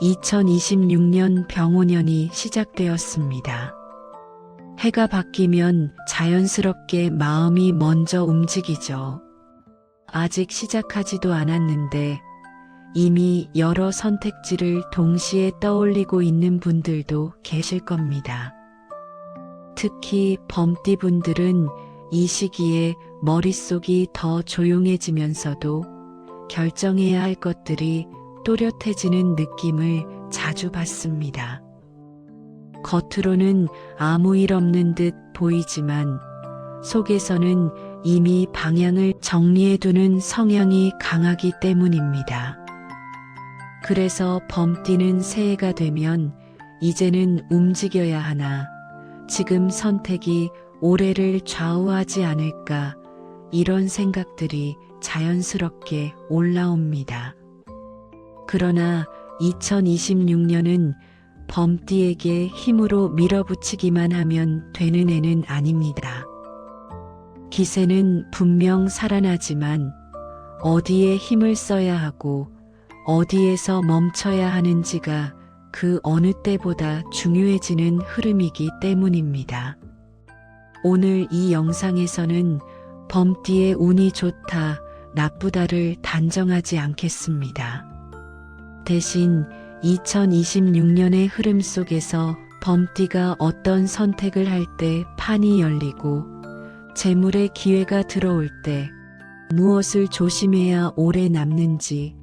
2026년 병오년이 시작되었습니다. 해가 바뀌면 자연스럽게 마음이 먼저 움직이죠. 아직 시작하지도 않았는데 이미 여러 선택지를 동시에 떠올리고 있는 분들도 계실 겁니다. 특히 범띠분들은 이 시기에 머릿속이 더 조용해지면서도 결정해야 할 것들이 또렷해지는 느낌을 자주 받습니다. 겉으로는 아무 일 없는 듯 보이지만 속에서는 이미 방향을 정리해두는 성향이 강하기 때문입니다. 그래서 범띠는 새해가 되면 이제는 움직여야 하나, 지금 선택이 올해를 좌우하지 않을까, 이런 생각들이 자연스럽게 올라옵니다. 그러나 2026년은 범띠에게 힘으로 밀어붙이기만 하면 되는 해는 아닙니다. 기세는 분명 살아나지만 어디에 힘을 써야 하고 어디에서 멈춰야 하는지가 그 어느 때보다 중요해지는 흐름이기 때문입니다. 오늘 이 영상에서는 범띠의 운이 좋다, 나쁘다를 단정하지 않겠습니다. 대신 2026년의 흐름 속에서 범띠가 어떤 선택을 할 때 판이 열리고 재물의 기회가 들어올 때 무엇을 조심해야 오래 남는지,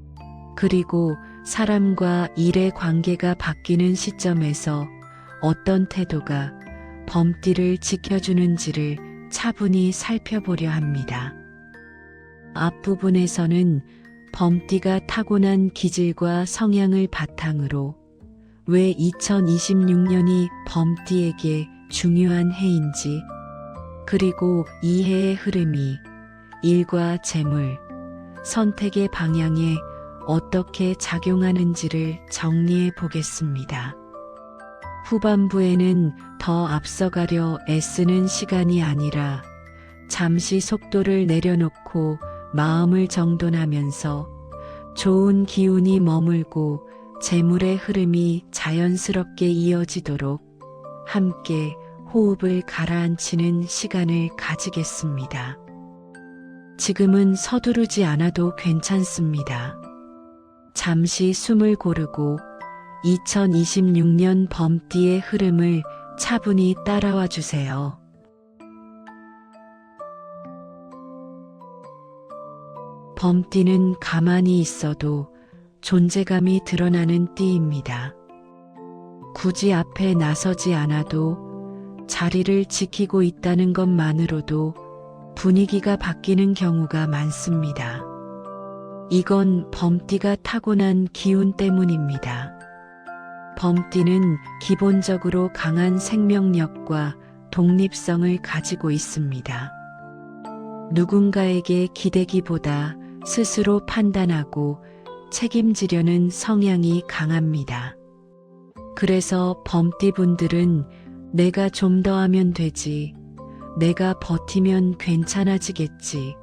그리고 사람과 일의 관계가 바뀌는 시점에서 어떤 태도가 범띠를 지켜주는지를 차분히 살펴보려 합니다. 앞부분에서는 범띠가 타고난 기질과 성향을 바탕으로 왜 2026년이 범띠에게 중요한 해인지, 그리고 이 해의 흐름이 일과 재물, 선택의 방향에 어떻게 작용하는지를 정리해 보겠습니다. 후반부에는 더 앞서가려 애쓰는 시간이 아니라 잠시 속도를 내려놓고 마음을 정돈하면서 좋은 기운이 머물고 재물의 흐름이 자연스럽게 이어지도록 함께 호흡을 가라앉히는 시간을 가지겠습니다. 지금은 서두르지 않아도 괜찮습니다. 잠시 숨을 고르고 2026년 범띠의 흐름을 차분히 따라와 주세요. 범띠는 가만히 있어도 존재감이 드러나는 띠입니다. 굳이 앞에 나서지 않아도 자리를 지키고 있다는 것만으로도 분위기가 바뀌는 경우가 많습니다. 이건 범띠가 타고난 기운 때문입니다. 범띠는 기본적으로 강한 생명력과 독립성을 가지고 있습니다. 누군가에게 기대기보다 스스로 판단하고 책임지려는 성향이 강합니다. 그래서 범띠분들은 내가 좀 더 하면 되지, 내가 버티면 괜찮아지겠지,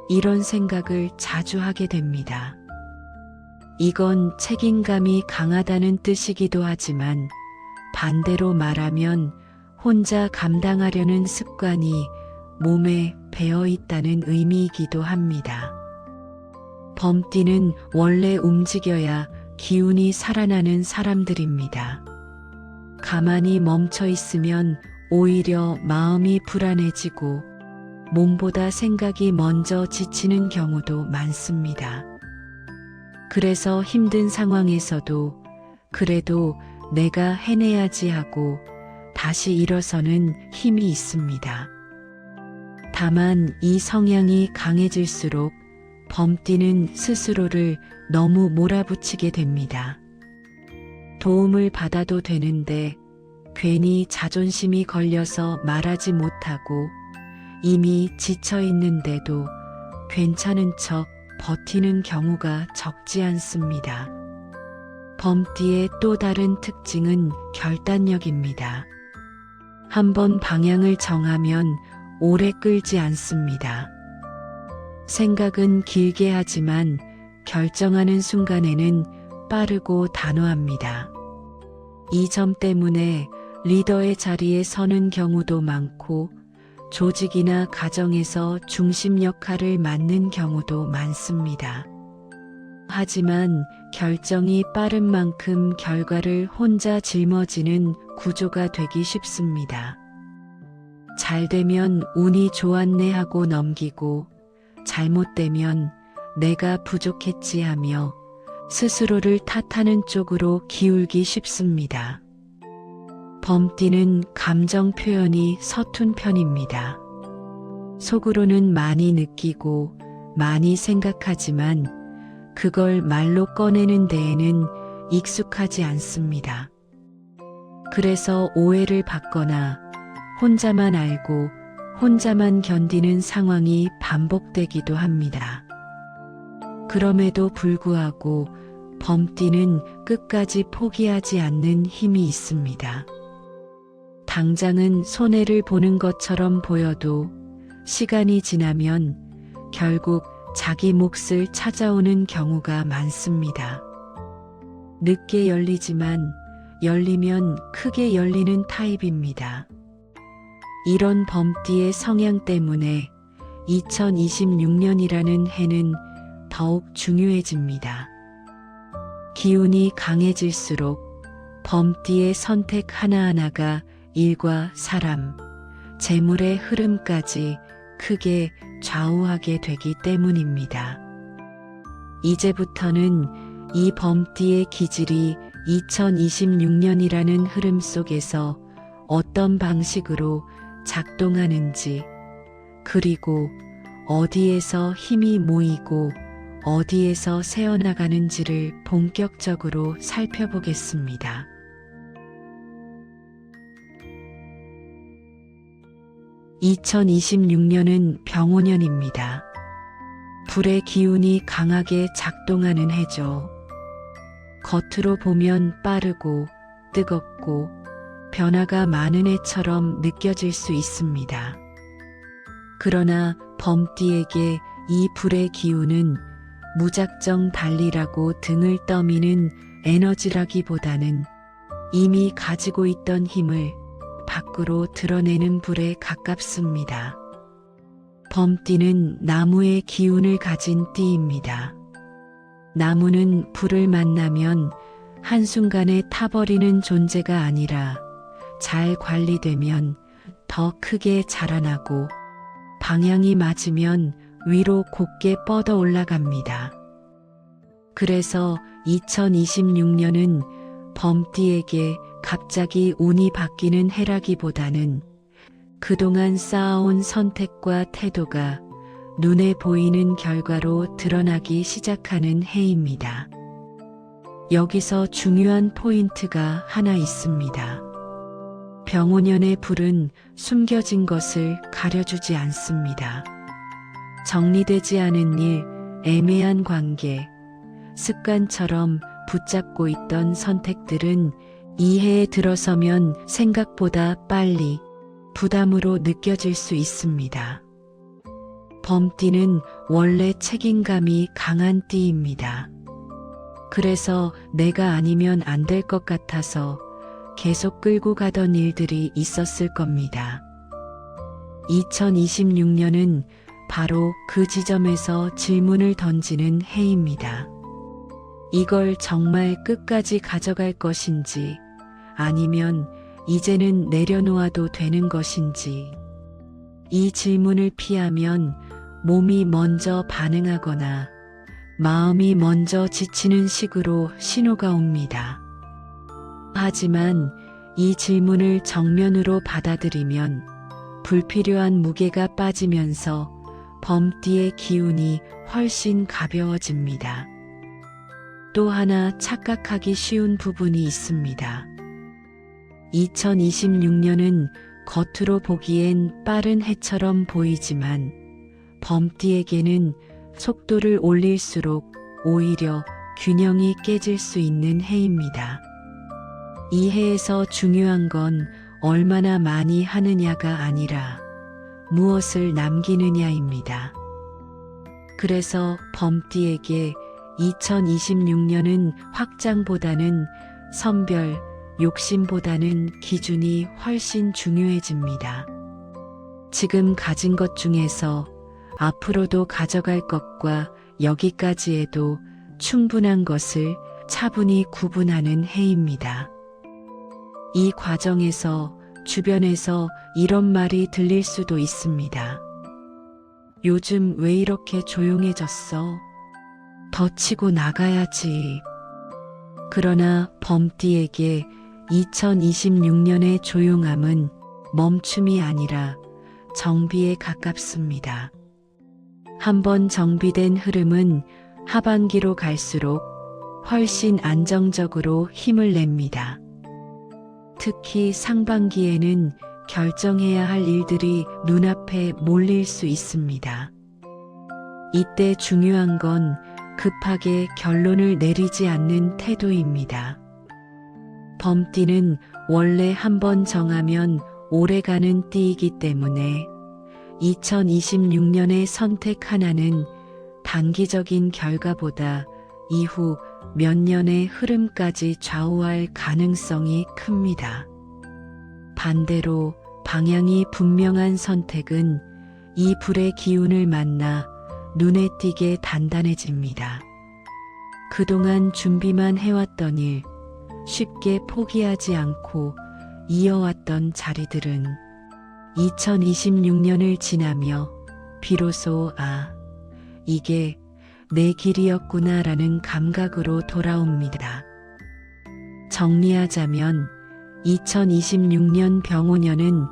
이런 생각을 자주 하게 됩니다. 이건 책임감이 강하다는 뜻이기도 하지만 반대로 말하면 혼자 감당하려는 습관이 몸에 배어 있다는 의미이기도 합니다. 범띠는 원래 움직여야 기운이 살아나는 사람들입니다. 가만히 멈춰 있으면 오히려 마음이 불안해지고 몸보다 생각이 먼저 지치는 경우도 많습니다. 그래서 힘든 상황에서도 그래도 내가 해내야지 하고 다시 일어서는 힘이 있습니다. 다만 이 성향이 강해질수록 범띠는 스스로를 너무 몰아붙이게 됩니다. 도움을 받아도 되는데 괜히 자존심이 걸려서 말하지 못하고 이미 지쳐 있는데도 괜찮은 척 버티는 경우가 적지 않습니다. 범띠의 또 다른 특징은 결단력입니다. 한번 방향을 정하면 오래 끌지 않습니다. 생각은 길게 하지만 결정하는 순간에는 빠르고 단호합니다. 이 점 때문에 리더의 자리에 서는 경우도 많고 조직이나 가정에서 중심 역할을 맡는 경우도 많습니다. 하지만 결정이 빠른 만큼 결과를 혼자 짊어지는 구조가 되기 쉽습니다. 잘 되면 운이 좋았네 하고 넘기고 잘못되면 내가 부족했지 하며 스스로를 탓하는 쪽으로 기울기 쉽습니다. 범띠는 감정 표현이 서툰 편입니다. 속으로는 많이 느끼고 많이 생각하지만 그걸 말로 꺼내는 데에는 익숙하지 않습니다. 그래서 오해를 받거나 혼자만 알고 혼자만 견디는 상황이 반복되기도 합니다. 그럼에도 불구하고 범띠는 끝까지 포기하지 않는 힘이 있습니다. 당장은 손해를 보는 것처럼 보여도 시간이 지나면 결국 자기 몫을 찾아오는 경우가 많습니다. 늦게 열리지만 열리면 크게 열리는 타입입니다. 이런 범띠의 성향 때문에 2026년이라는 해는 더욱 중요해집니다. 기운이 강해질수록 범띠의 선택 하나하나가 일과 사람, 재물의 흐름까지 크게 좌우하게 되기 때문입니다. 이제부터는 이 범띠의 기질이 2026년이라는 흐름 속에서 어떤 방식으로 작동하는지, 그리고 어디에서 힘이 모이고 어디에서 새어나가는지를 본격적으로 살펴보겠습니다. 2026년은 병오년입니다. 불의 기운이 강하게 작동하는 해죠. 겉으로 보면 빠르고 뜨겁고 변화가 많은 해처럼 느껴질 수 있습니다. 그러나 범띠에게 이 불의 기운은 무작정 달리라고 등을 떠미는 에너지라기보다는 이미 가지고 있던 힘을 밖으로 드러내는 불에 가깝습니다. 범띠는 나무의 기운을 가진 띠입니다. 나무는 불을 만나면 한순간에 타버리는 존재가 아니라 잘 관리되면 더 크게 자라나고 방향이 맞으면 위로 곧게 뻗어 올라갑니다. 그래서 2026년은 범띠에게 갑자기 운이 바뀌는 해라기보다는 그동안 쌓아온 선택과 태도가 눈에 보이는 결과로 드러나기 시작하는 해입니다. 여기서 중요한 포인트가 하나 있습니다. 병오년의 불은 숨겨진 것을 가려주지 않습니다. 정리되지 않은 일, 애매한 관계, 습관처럼 붙잡고 있던 선택들은 이 해에 들어서면 생각보다 빨리 부담으로 느껴질 수 있습니다. 범띠는 원래 책임감이 강한 띠입니다. 그래서 내가 아니면 안 될 것 같아서 계속 끌고 가던 일들이 있었을 겁니다. 2026년은 바로 그 지점에서 질문을 던지는 해입니다. 이걸 정말 끝까지 가져갈 것인지 아니면 이제는 내려놓아도 되는 것인지, 이 질문을 피하면 몸이 먼저 반응하거나 마음이 먼저 지치는 식으로 신호가 옵니다. 하지만 이 질문을 정면으로 받아들이면 불필요한 무게가 빠지면서 범띠의 기운이 훨씬 가벼워집니다. 또 하나 착각하기 쉬운 부분이 있습니다. 2026년은 겉으로 보기엔 빠른 해처럼 보이지만 범띠에게는 속도를 올릴수록 오히려 균형이 깨질 수 있는 해입니다. 이 해에서 중요한 건 얼마나 많이 하느냐가 아니라 무엇을 남기느냐입니다. 그래서 범띠에게 2026년은 확장보다는 선별, 욕심보다는 기준이 훨씬 중요해집니다. 지금 가진 것 중에서 앞으로도 가져갈 것과 여기까지 해도 충분한 것을 차분히 구분하는 해입니다. 이 과정에서 주변에서 이런 말이 들릴 수도 있습니다. 요즘 왜 이렇게 조용해졌어? 더 치고 나가야지. 그러나 범띠에게 2026년의 조용함은 멈춤이 아니라 정비에 가깝습니다. 한번 정비된 흐름은 하반기로 갈수록 훨씬 안정적으로 힘을 냅니다. 특히 상반기에는 결정해야 할 일들이 눈앞에 몰릴 수 있습니다. 이때 중요한 건 급하게 결론을 내리지 않는 태도입니다. 범띠는 원래 한번 정하면 오래가는 띠이기 때문에 2026년의 선택 하나는 단기적인 결과보다 이후 몇 년의 흐름까지 좌우할 가능성이 큽니다. 반대로 방향이 분명한 선택은 이 불의 기운을 만나 눈에 띄게 단단해집니다. 그동안 준비만 해왔던 일, 쉽게 포기하지 않고 이어왔던 자리들은 2026년을 지나며 비로소 이게 내 길이었구나라는 감각으로 돌아옵니다. 정리하자면 2026년 병오년은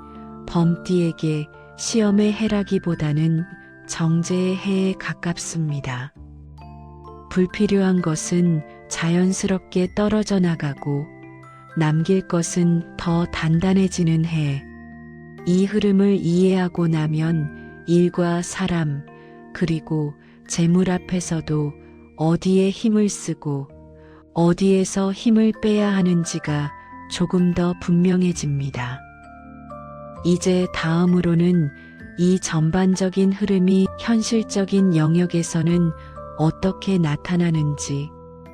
범띠에게 시험의 해라기보다는 정제의 해에 가깝습니다. 불필요한 것은 자연스럽게 떨어져 나가고 남길 것은 더 단단해지는 해. 이 흐름을 이해하고 나면 일과 사람 그리고 재물 앞에서도 어디에 힘을 쓰고 어디에서 힘을 빼야 하는지가 조금 더 분명해집니다. 이제 다음으로는 이 전반적인 흐름이 현실적인 영역에서는 어떻게 나타나는지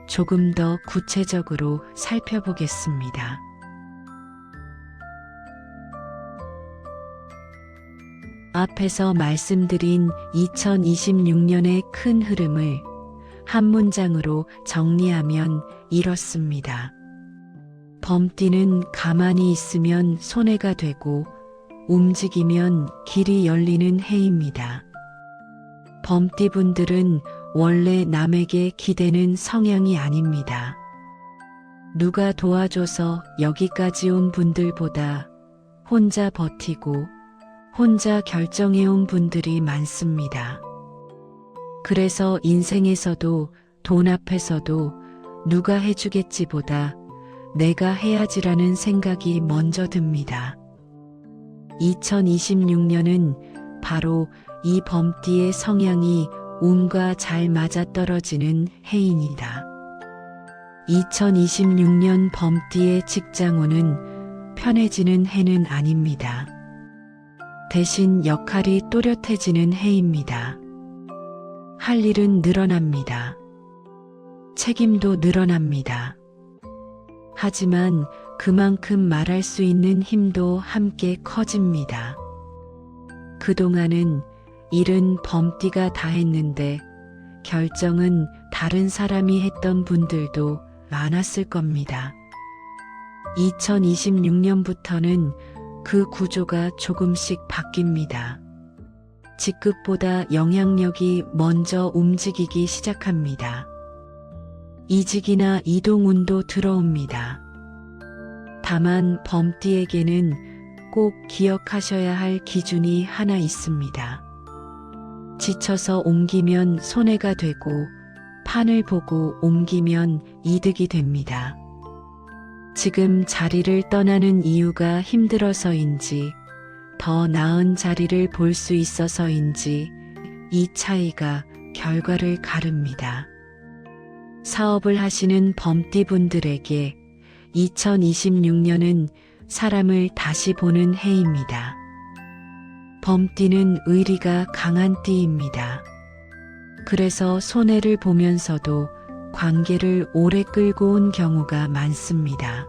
조금 더 구체적으로 살펴보겠습니다. 앞에서 말씀드린 2026년의 큰 흐름을 한 문장으로 정리하면 이렇습니다. 범띠는 가만히 있으면 손해가 되고 움직이면 길이 열리는 해입니다. 범띠분들은 원래 남에게 기대는 성향이 아닙니다. 누가 도와줘서 여기까지 온 분들보다 혼자 버티고 혼자 결정해온 분들이 많습니다. 그래서 인생에서도 돈 앞에서도 누가 해주겠지보다 내가 해야지라는 생각이 먼저 듭니다. 2026년은 바로 이 범띠의 성향이 운과 잘 맞아떨어지는 해입니다. 2026년 범띠의 직장운은 편해지는 해는 아닙니다. 대신 역할이 또렷해지는 해입니다. 할 일은 늘어납니다. 책임도 늘어납니다. 하지만 그만큼 말할 수 있는 힘도 함께 커집니다. 그동안은 일은 범띠가 다 했는데 결정은 다른 사람이 했던 분들도 많았을 겁니다. 2026년부터는 그 구조가 조금씩 바뀝니다. 직급보다 영향력이 먼저 움직이기 시작합니다. 이직이나 이동운도 들어옵니다. 다만 범띠에게는 꼭 기억하셔야 할 기준이 하나 있습니다. 지쳐서 옮기면 손해가 되고 판을 보고 옮기면 이득이 됩니다. 지금 자리를 떠나는 이유가 힘들어서인지 더 나은 자리를 볼 수 있어서인지 이 차이가 결과를 가릅니다. 사업을 하시는 범띠분들에게 2026년은 사람을 다시 보는 해입니다. 범띠는 의리가 강한 띠입니다. 그래서 손해를 보면서도 관계를 오래 끌고 온 경우가 많습니다.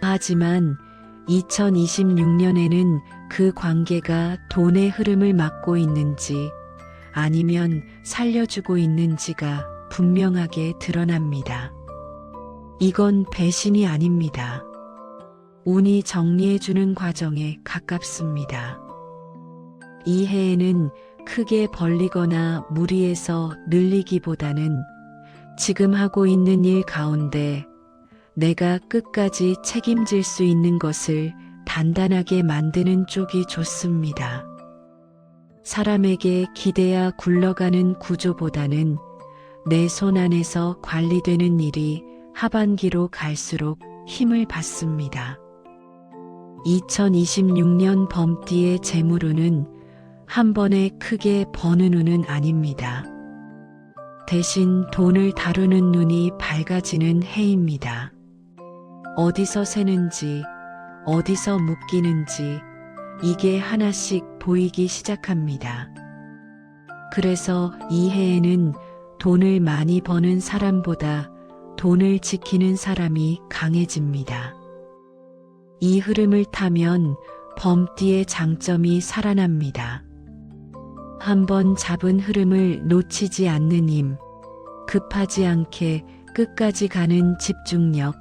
하지만 2026년에는 그 관계가 돈의 흐름을 막고 있는지 아니면 살려주고 있는지가 분명하게 드러납니다. 이건 배신이 아닙니다. 운이 정리해주는 과정에 가깝습니다. 이 해에는 크게 벌리거나 무리해서 늘리기보다는 지금 하고 있는 일 가운데 내가 끝까지 책임질 수 있는 것을 단단하게 만드는 쪽이 좋습니다. 사람에게 기대야 굴러가는 구조보다는 내 손 안에서 관리되는 일이 하반기로 갈수록 힘을 받습니다. 2026년 범띠의 재물운은 한 번에 크게 버는 운은 아닙니다. 대신 돈을 다루는 눈이 밝아지는 해입니다. 어디서 새는지, 어디서 묶이는지 이게 하나씩 보이기 시작합니다. 그래서 이 해에는 돈을 많이 버는 사람보다 돈을 지키는 사람이 강해집니다. 이 흐름을 타면 범띠의 장점이 살아납니다. 한번 잡은 흐름을 놓치지 않는 힘, 급하지 않게 끝까지 가는 집중력,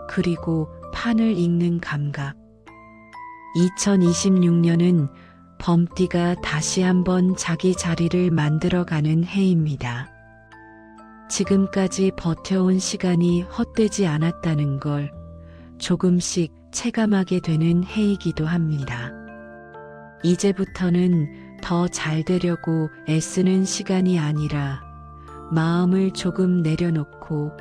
그리고 판을 읽는 감각. 2026년은 범띠가 다시 한번 자기 자리를 만들어가는 해입니다. 지금까지 버텨온 시간이 헛되지 않았다는 걸 조금씩 체감하게 되는 해이기도 합니다. 이제부터는 더 잘 되려고 애쓰는 시간이 아니라 마음을 조금 내려놓고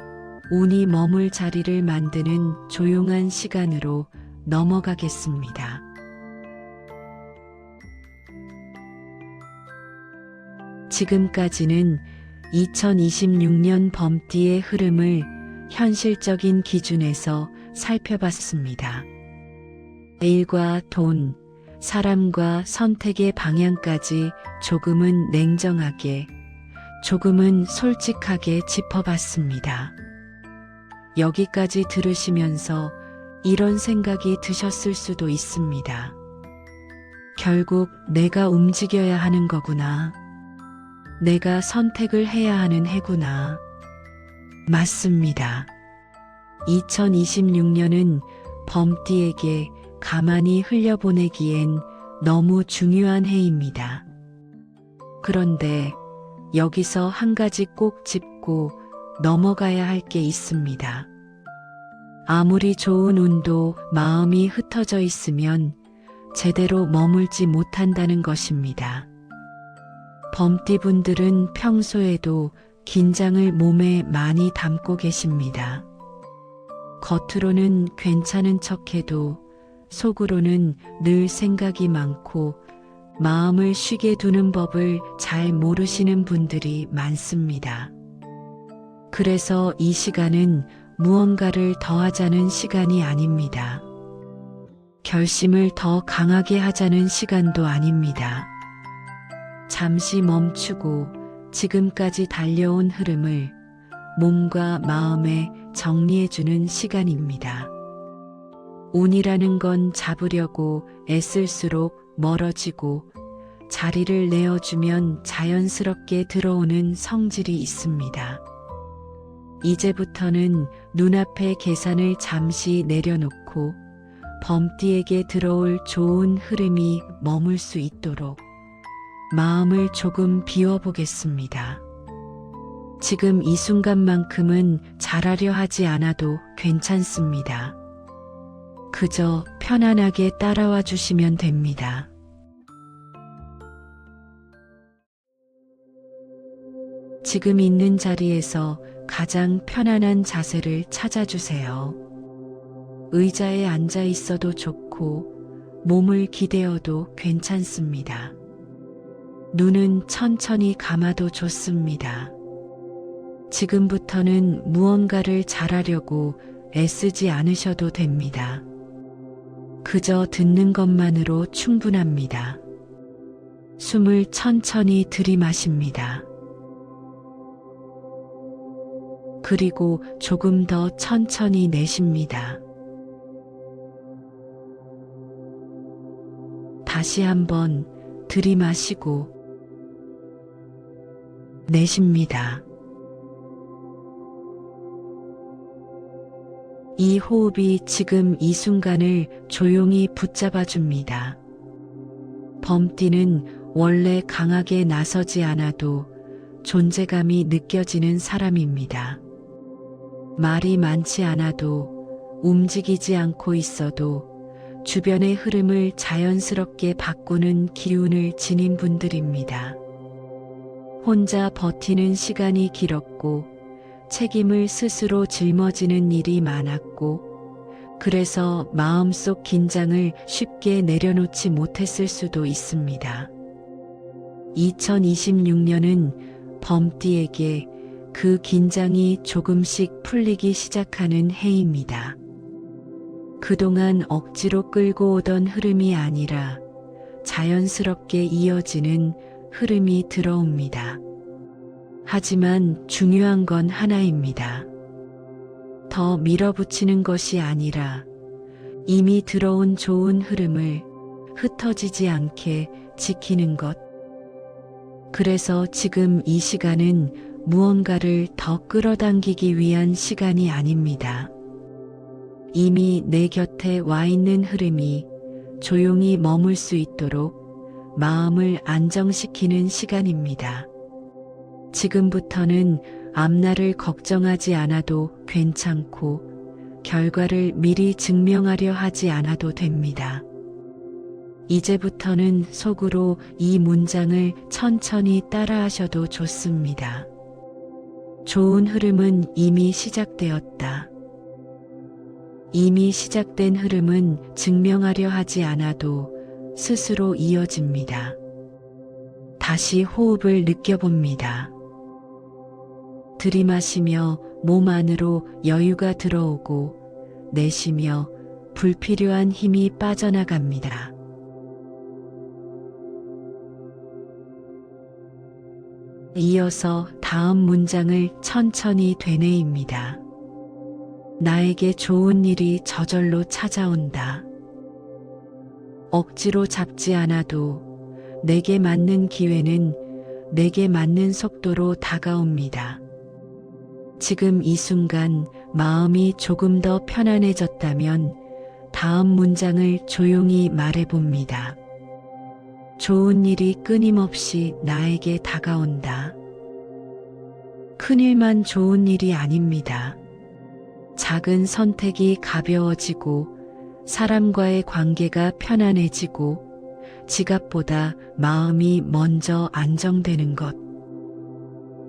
운이 머물 자리를 만드는 조용한 시간으로 넘어가겠습니다. 지금까지는 2026년 범띠의 흐름을 현실적인 기준에서 살펴봤습니다. 일과 돈, 사람과 선택의 방향까지 조금은 냉정하게, 조금은 솔직하게 짚어봤습니다. 여기까지 들으시면서 이런 생각이 드셨을 수도 있습니다. 결국 내가 움직여야 하는 거구나. 내가 선택을 해야 하는 해구나. 맞습니다. 2026년은 범띠에게 가만히 흘려보내기엔 너무 중요한 해입니다. 그런데 여기서 한 가지 꼭 짚고 넘어가야 할 게 있습니다. 아무리 좋은 운도 마음이 흩어져 있으면 제대로 머물지 못한다는 것입니다. 범띠분들은 평소에도 긴장을 몸에 많이 담고 계십니다. 겉으로는 괜찮은 척해도 속으로는 늘 생각이 많고 마음을 쉬게 두는 법을 잘 모르시는 분들이 많습니다. 그래서 이 시간은 무언가를 더 하자는 시간이 아닙니다. 결심을 더 강하게 하자는 시간도 아닙니다. 잠시 멈추고 지금까지 달려온 흐름을 몸과 마음에 정리해주는 시간입니다. 운이라는 건 잡으려고 애쓸수록 멀어지고 자리를 내어주면 자연스럽게 들어오는 성질이 있습니다. 이제부터는 눈앞의 계산을 잠시 내려놓고 범띠에게 들어올 좋은 흐름이 머물 수 있도록 마음을 조금 비워보겠습니다. 지금 이 순간만큼은 잘하려 하지 않아도 괜찮습니다. 그저 편안하게 따라와 주시면 됩니다. 지금 있는 자리에서 가장 편안한 자세를 찾아주세요. 의자에 앉아 있어도 좋고 몸을 기대어도 괜찮습니다. 눈은 천천히 감아도 좋습니다. 지금부터는 무언가를 잘하려고 애쓰지 않으셔도 됩니다. 그저 듣는 것만으로 충분합니다. 숨을 천천히 들이마십니다. 그리고 조금 더 천천히 내쉽니다. 다시 한번 들이마시고 내쉽니다. 이 호흡이 지금 이 순간을 조용히 붙잡아 줍니다. 범띠는 원래 강하게 나서지 않아도 존재감이 느껴지는 사람입니다. 말이 많지 않아도 움직이지 않고 있어도 주변의 흐름을 자연스럽게 바꾸는 기운을 지닌 분들입니다. 혼자 버티는 시간이 길었고 책임을 스스로 짊어지는 일이 많았고 그래서 마음속 긴장을 쉽게 내려놓지 못했을 수도 있습니다. 2026년은 범띠에게 그 긴장이 조금씩 풀리기 시작하는 해입니다. 그동안 억지로 끌고 오던 흐름이 아니라 자연스럽게 이어지는 흐름이 들어옵니다. 하지만 중요한 건 하나입니다. 더 밀어붙이는 것이 아니라 이미 들어온 좋은 흐름을 흩어지지 않게 지키는 것. 그래서 지금 이 시간은 무언가를 더 끌어당기기 위한 시간이 아닙니다. 이미 내 곁에 와 있는 흐름이 조용히 머물 수 있도록 마음을 안정시키는 시간입니다. 지금부터는 앞날을 걱정하지 않아도 괜찮고 결과를 미리 증명하려 하지 않아도 됩니다. 이제부터는 속으로 이 문장을 천천히 따라하셔도 좋습니다. 좋은 흐름은 이미 시작되었다. 이미 시작된 흐름은 증명하려 하지 않아도 스스로 이어집니다. 다시 호흡을 느껴봅니다. 들이마시며 몸 안으로 여유가 들어오고 내쉬며 불필요한 힘이 빠져나갑니다. 이어서 다음 문장을 천천히 되뇌입니다. 나에게 좋은 일이 저절로 찾아온다. 억지로 잡지 않아도 내게 맞는 기회는 내게 맞는 속도로 다가옵니다. 지금 이 순간 마음이 조금 더 편안해졌다면 다음 문장을 조용히 말해봅니다. 좋은 일이 끊임없이 나에게 다가온다. 큰일만 좋은 일이 아닙니다. 작은 선택이 가벼워지고 사람과의 관계가 편안해지고 지갑보다 마음이 먼저 안정되는 것.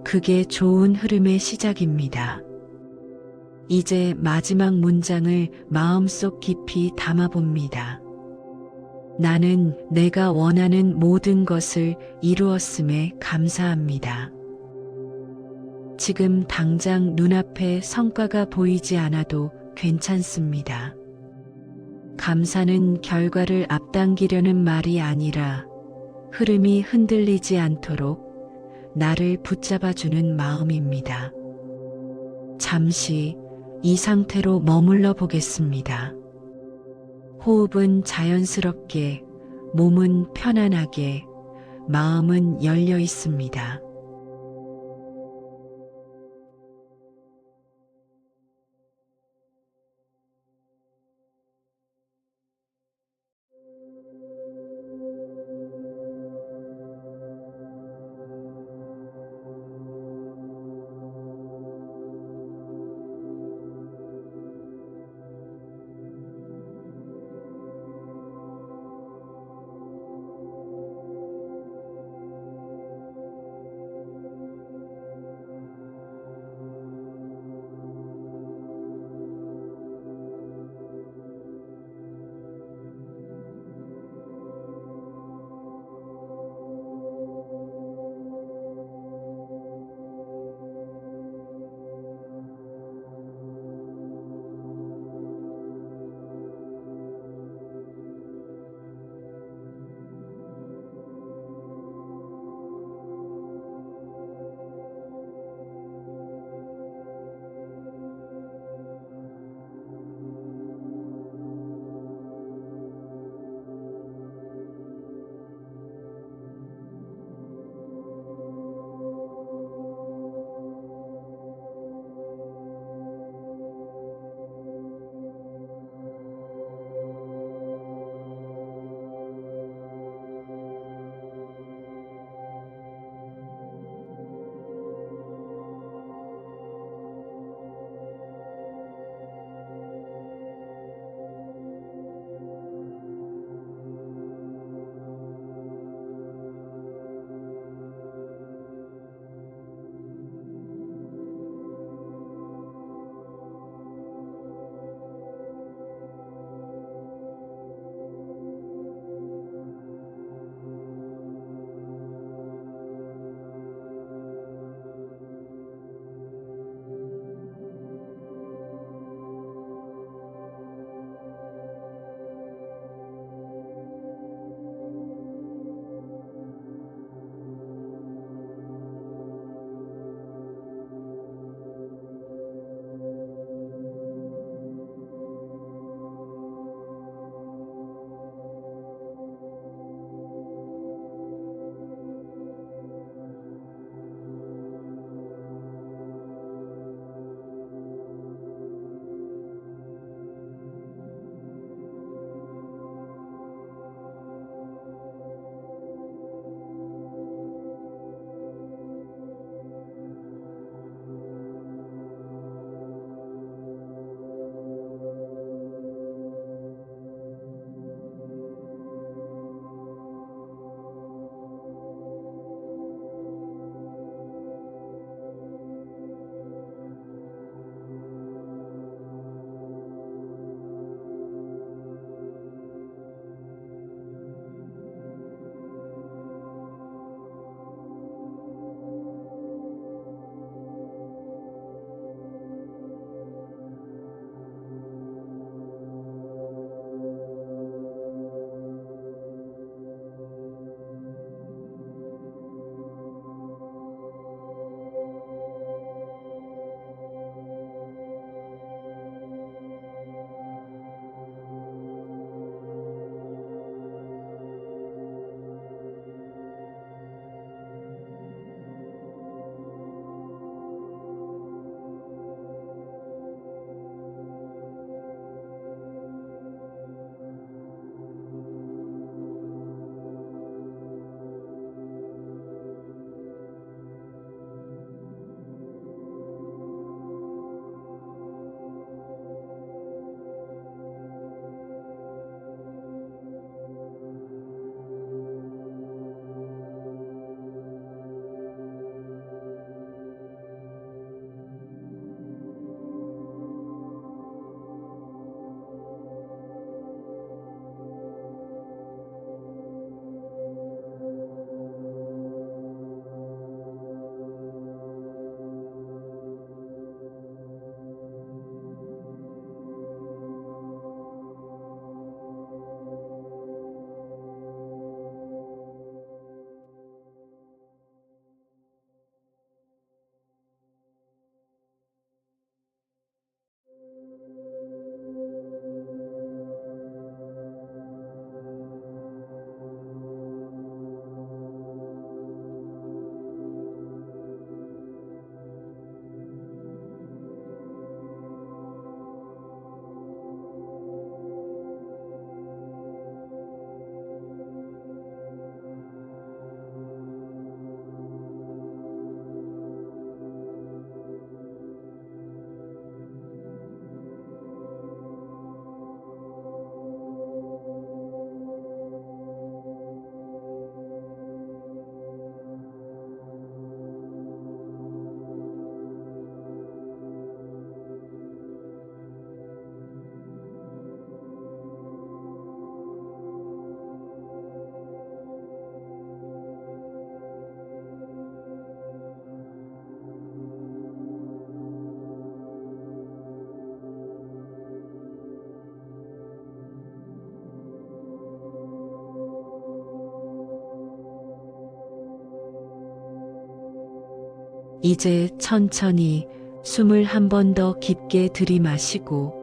그게 좋은 흐름의 시작입니다. 이제 마지막 문장을 마음속 깊이 담아봅니다. 나는 내가 원하는 모든 것을 이루었음에 감사합니다. 지금 당장 눈앞에 성과가 보이지 않아도 괜찮습니다. 감사는 결과를 앞당기려는 말이 아니라 흐름이 흔들리지 않도록 나를 붙잡아주는 마음입니다. 잠시 이 상태로 머물러 보겠습니다. 호흡은 자연스럽게, 몸은 편안하게, 마음은 열려 있습니다. 이제 천천히 숨을 한 번 더 깊게 들이마시고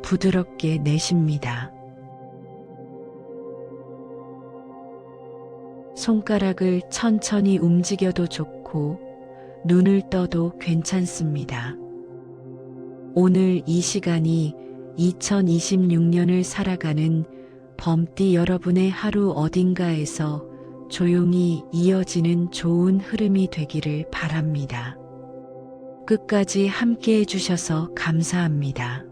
부드럽게 내쉽니다. 손가락을 천천히 움직여도 좋고 눈을 떠도 괜찮습니다. 오늘 이 시간이 2026년을 살아가는 범띠 여러분의 하루 어딘가에서 조용히 이어지는 좋은 흐름이 되기를 바랍니다. 끝까지 함께 해주셔서 감사합니다.